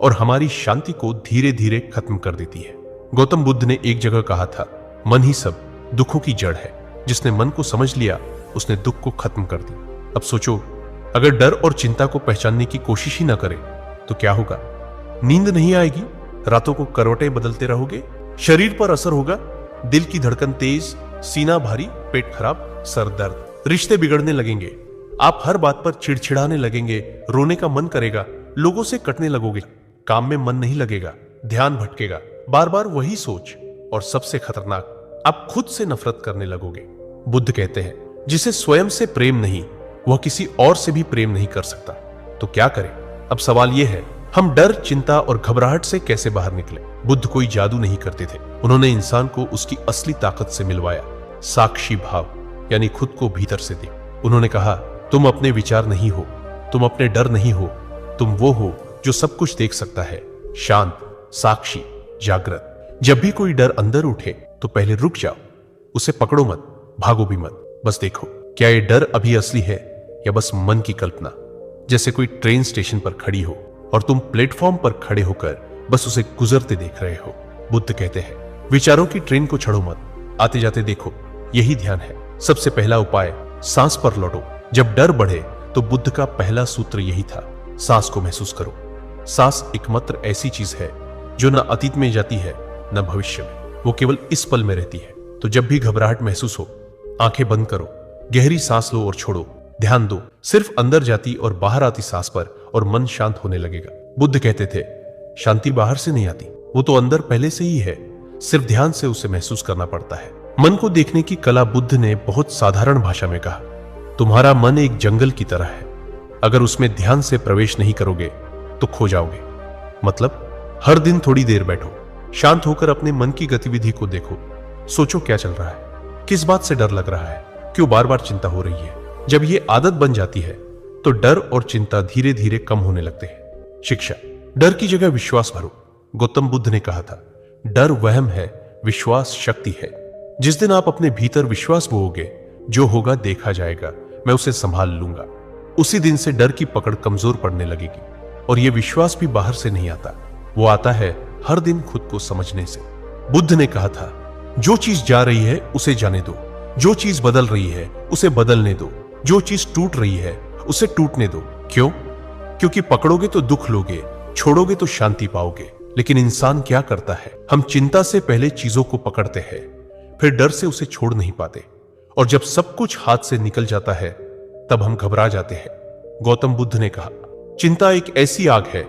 और हमारी शांति को धीरे धीरे खत्म कर देती है। गौतम बुद्ध ने एक जगह कहा था, मन ही सब दुखों की जड़ है। जिसने मन को समझ लिया उसने दुख को खत्म कर दी। अब सोचो, अगर डर और चिंता को पहचानने की कोशिश ही ना करे तो क्या होगा? नींद नहीं आएगी, रातों को करवटें बदलते रहोगे, शरीर पर असर होगा, दिल की धड़कन तेज, सीना भारी, पेट खराब, सर दर्द, रिश्ते बिगड़ने लगेंगे, आप हर बात पर चिड़चिड़ाने लगेंगे, रोने का मन करेगा, लोगों से कटने लगोगे, काम में मन नहीं लगेगा, ध्यान भटकेगा, बार बार वही सोच, और सबसे खतरनाक, आप खुद से नफरत करने लगोगे। बुद्ध कहते हैं, जिसे स्वयं से प्रेम नहीं, वह किसी और से भी प्रेम नहीं कर सकता। तो क्या करें? अब सवाल यह है, हम डर, चिंता और घबराहट से कैसे बाहर निकले? बुद्ध कोई जादू नहीं करते थे। उन्होंने इंसान को उसकी असली ताकत से मिलवाया, साक्षी भाव, यानी खुद को भीतर से देख। उन्होंने कहा, तुम अपने विचार नहीं हो, तुम अपने डर नहीं हो, तुम वो हो जो सब कुछ देख सकता है, शांत, साक्षी, जागृत। जब भी कोई डर अंदर उठे तो पहले रुक जाओ, उसे पकड़ो मत, भागो भी मत, बस देखो क्या ये डर अभी असली है या बस मन की कल्पना। जैसे कोई ट्रेन स्टेशन पर खड़ी हो और तुम प्लेटफॉर्म पर खड़े होकर बस उसे गुजरते देख रहे हो। बुद्ध कहते हैं, विचारों की ट्रेन को चढ़ो मत, आते जाते देखो, यही ध्यान है। सबसे पहला उपाय, सांस पर लौटो। जब डर बढ़े तो बुद्ध का पहला सूत्र यही था, सांस को महसूस करो। सांस एकमात्र ऐसी चीज है जो न अतीत में जाती है न भविष्य में, वो केवल इस पल में रहती है। तो जब भी घबराहट महसूस हो, आंखें बंद करो, गहरी सांस लो और छोड़ो, ध्यान दो सिर्फ अंदर जाती और बाहर आती सांस पर, और मन शांत होने लगेगा। बुद्ध कहते थे, शांति बाहर से नहीं आती, वो तो अंदर पहले से ही है, सिर्फ ध्यान से उसे महसूस करना पड़ता है। मन को देखने की कला बुद्ध ने बहुत साधारण भाषा में कहा, तुम्हारा मन एक जंगल की तरह है, अगर उसमें ध्यान से प्रवेश नहीं करोगे तो खो जाओगे। मतलब हर दिन थोड़ी देर बैठो, शांत होकर अपने मन की गतिविधि को देखो, सोचो क्या चल रहा है, किस बात से डर लग रहा है, क्यों बार बार चिंता हो रही है। जब ये आदत बन जाती है तो डर और चिंता धीरे धीरे कम होने लगते हैं। शिक्षा, डर की जगह विश्वास भरो। गौतम बुद्ध ने कहा था, डर वहम है, विश्वास शक्ति है। जिस दिन आप अपने भीतर विश्वास बोओगे, जो होगा देखा जाएगा, मैं उसे संभाल लूंगा, उसी दिन से डर की पकड़ कमजोर पड़ने लगेगी। और यह विश्वास भी बाहर से नहीं आता, वो आता है हर दिन खुद को समझने से। बुद्ध ने कहा था, जो चीज जा रही है उसे जाने दो, जो चीज बदल रही है उसे बदलने दो, जो चीज टूट रही है उसे टूटने दो। क्यों? क्योंकि पकड़ोगे तो दुख लोगे, छोड़ोगे तो शांति पाओगे। लेकिन इंसान क्या करता है, हम चिंता से पहले चीजों को पकड़ते हैं, फिर डर से उसे छोड़ नहीं पाते, और जब सब कुछ हाथ से निकल जाता है तब हम घबरा जाते हैं। गौतम बुद्ध ने कहा, चिंता एक ऐसी आग है